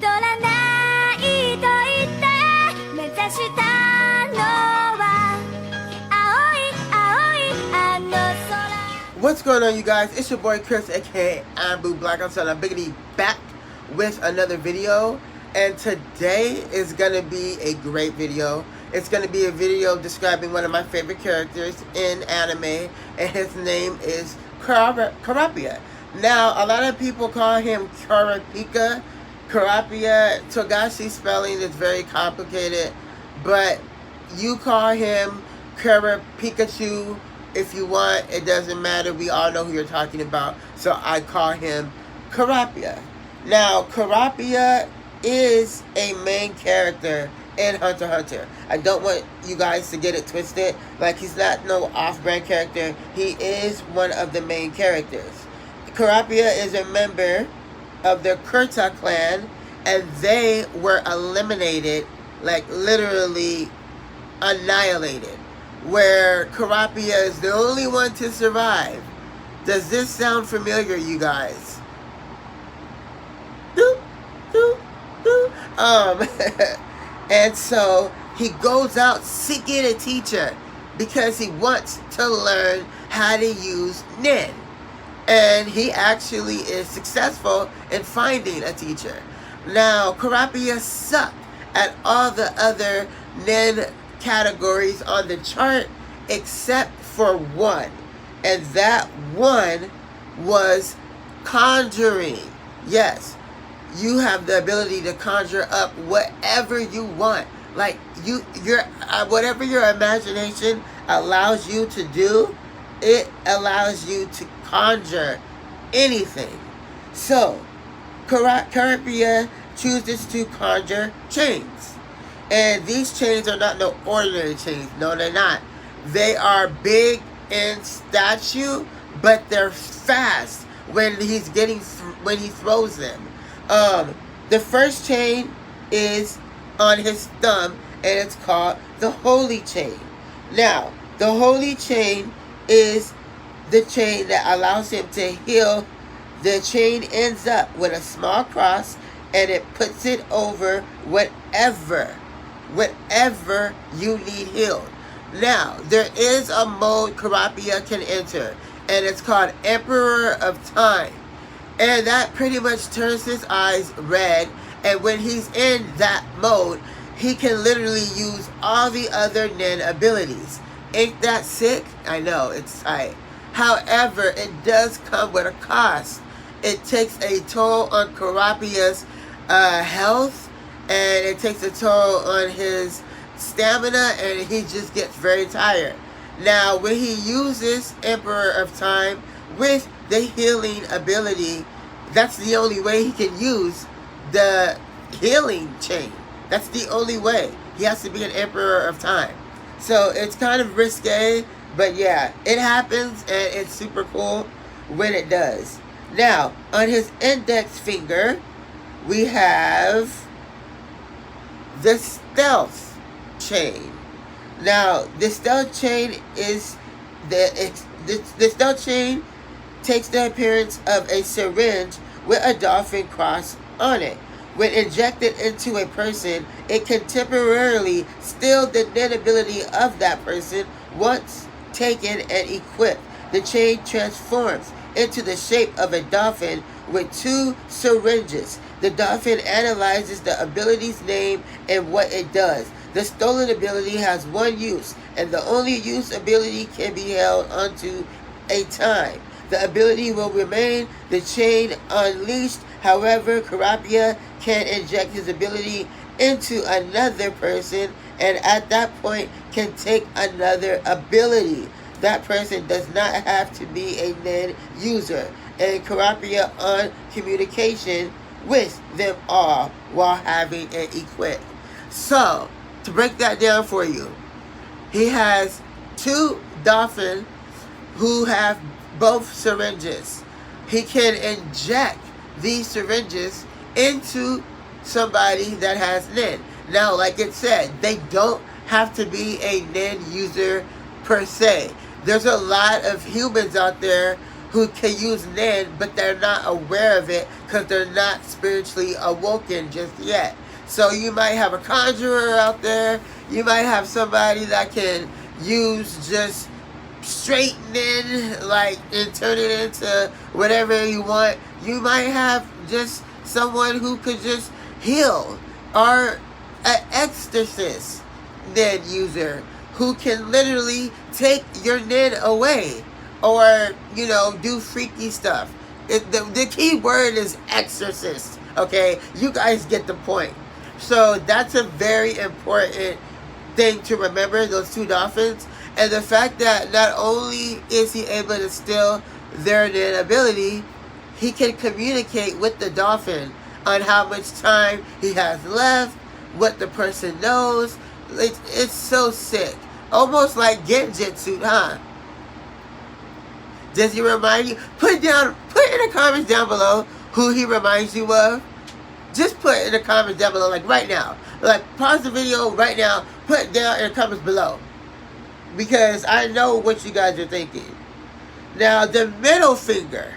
らないと言って目指したのは青い青いあの空 What's going on, you guys? It's your boy Chris, aka I'm Blue Black. I'm Biggity back with another video, and today is gonna be a great video. It's gonna be a video describing one of my favorite characters in anime, and his name is KURAPIKA. Now, a lot of people call him KURAPIKA. KURAPIKA, Togashi spelling is very complicated, but you call him KURAPIKAchu if you want. It doesn't matter. We all know who you're talking about, so I call him KURAPIKA. Now, KURAPIKA is a main character in Hunter x Hunter. I don't want you guys to get it twisted. Like, he's not no off-brand character. He is one of the main characters. KURAPIKA is a member of the Kurta clan, and they were eliminated, like literally annihilated, where KURAPIKA is the only one to survive. Does this sound familiar, you guys? And so he goes out seeking a teacher because he wants to learn how to use Nen. And he actually is successful in finding a teacher. Now, KURAPIKA sucked at all the other Nen categories on the chart except for one. And that one was conjuring. Yes, you have the ability to conjure up whatever you want. Like, whatever your imagination allows you to do, it allows you to conjure anything. So, KURAPIKA chooses to conjure chains. And these chains are not no ordinary chains. No, they're not. They are big in stature, but they're fast when he throws them. The first chain is on his thumb, and it's called the Holy Chain. Now, the Holy Chain is the chain that allows him to heal. The chain ends up with a small cross, and it puts it over whatever you need healed. Now, there is a mode KURAPIKA can enter, and it's called Emperor of Time. And that pretty much turns his eyes red, and when he's in that mode, he can literally use all the other Nen abilities. Ain't that sick? I know, it's tight. However, it does come with a cost. It takes a toll on KURAPIKA's health, and it takes a toll on his stamina, and he just gets very tired. Now, when he uses Emperor of Time with the healing ability, that's the only way he can use the healing chain. That's the only way. He has to be an Emperor of Time. So it's kind of risque, but yeah, it happens, and it's super cool when it does. Now, on his index finger, we have the Stealth Chain. Now, the Stealth Chain is the Stealth Chain takes the appearance of a syringe with a dolphin cross on it. When injected into a person, it can temporarily steal the Nen ability of that person. Once taken and equipped, the chain transforms into the shape of a dolphin with two syringes. The dolphin analyzes the ability's name and what it does. The stolen ability has one use, and the only use ability can be held onto a time. The ability will remain the chain unleashed. However, KURAPIKA can inject his ability into another person, and at that point can take another ability. That person does not have to be a Nen user, and KURAPIKA on communication with them all while having it equipped. So, to break that down for you, he has two dolphins who have both syringes. He can inject these syringes into somebody that has Nen. Now, like it said, they don't have to be a Nen user per se. There's a lot of humans out there who can use nin, but they're not aware of it because they're not spiritually awoken just yet. So you might have a conjurer out there. You might have somebody that can use just straight nin, like, and turn it into whatever you want. You might have just someone who could just heal, or an exorcist nin user who can literally take your nin away, or, you know, do freaky stuff. The key word is exorcist, okay? You guys get the point. So that's a very important thing to remember, those two dolphins. And the fact that not only is he able to steal their nin ability, he can communicate with the dolphin on how much time he has left, what the person knows. It's so sick. Almost like Genjutsu, huh? Does he remind you? Put in the comments down below who he reminds you of. Just put in the comments down below, like right now. Like, pause the video right now, put it down in the comments below. Because I know what you guys are thinking. Now, the middle finger.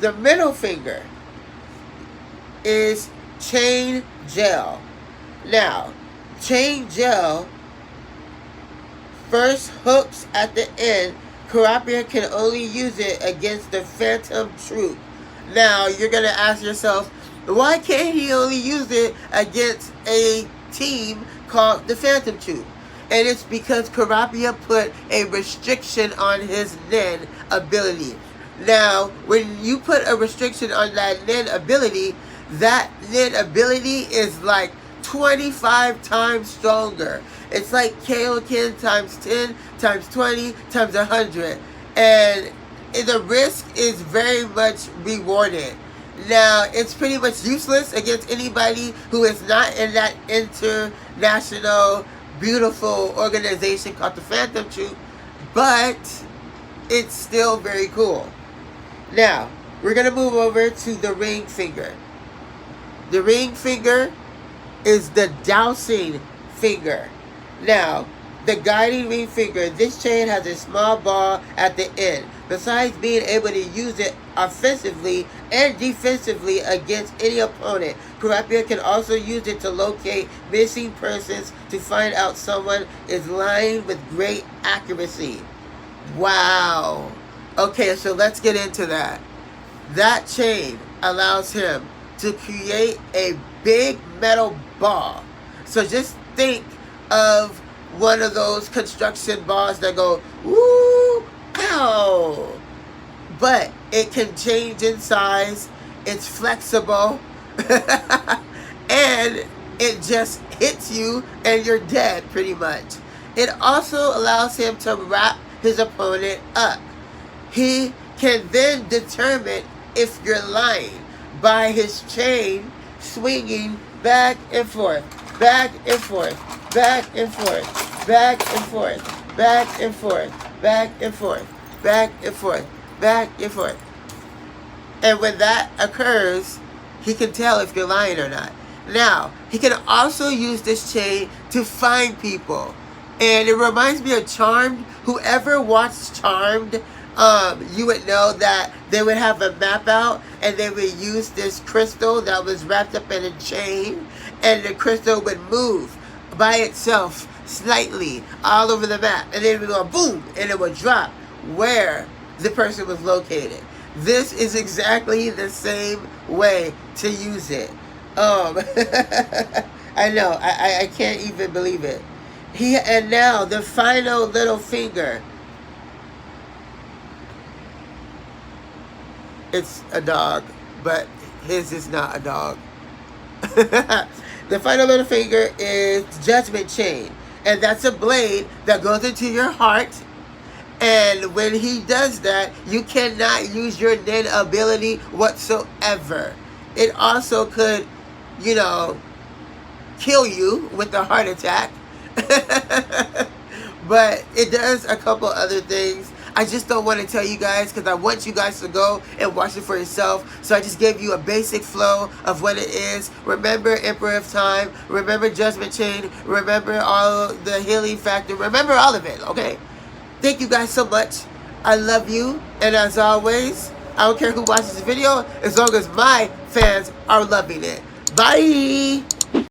The middle finger is chain gel. Now, chain gel first hooks at the end. KURAPIKA can only use it against the phantom troop. Now, you're going to ask yourself, why can't he only use it against a team called the phantom troop? And it's because KURAPIKA put a restriction on his nin ability. Now, when you put a restriction on that nin ability is like 25 times stronger. It's like Kaioken times 10, times 20, times 100. And the risk is very much rewarded. Now, it's pretty much useless against anybody who is not in that international, beautiful organization called the Phantom Troop, but it's still very cool. Now, we're going to move over to the ring finger. The ring finger is the dowsing finger. Now, the guiding ring finger, this chain has a small ball at the end. Besides being able to use it offensively and defensively against any opponent, KURAPIKA can also use it to locate missing persons, to find out someone is lying with great accuracy. Wow. Okay, so let's get into that. That chain allows him to create a big metal ball. So just think of one of those construction balls that go, woo, ow. But it can change in size. It's flexible. And it just hits you and you're dead pretty much. It also allows him to wrap his opponent up. He can then determine if you're lying by his chain swinging back and forth, back and forth, back and forth, back and forth, back and forth, back and forth, back and forth, back and forth. And when that occurs, he can tell if you're lying or not. Now, he can also use this chain to find people. And it reminds me of Charmed. Whoever watched Charmed, you would know that they would have a map out and they would use this crystal that was wrapped up in a chain, and the crystal would move by itself slightly all over the map, and then it would go boom, and it would drop where the person was located. This is exactly the same way to use it. I know, I can't even believe it. And now the final little finger. It's a dog, but his is not a dog. The final little finger is Judgment Chain. And that's a blade that goes into your heart. And when he does that, you cannot use your nin ability whatsoever. It also could, you know, kill you with a heart attack. But it does a couple other things. I just don't want to tell you guys because I want you guys to go and watch it for yourself. So I just gave you a basic flow of what it is. Remember Emperor of Time. Remember Judgment Chain. Remember all the healing factor. Remember all of it, okay? Thank you guys so much. I love you. And as always, I don't care who watches the video as long as my fans are loving it. Bye!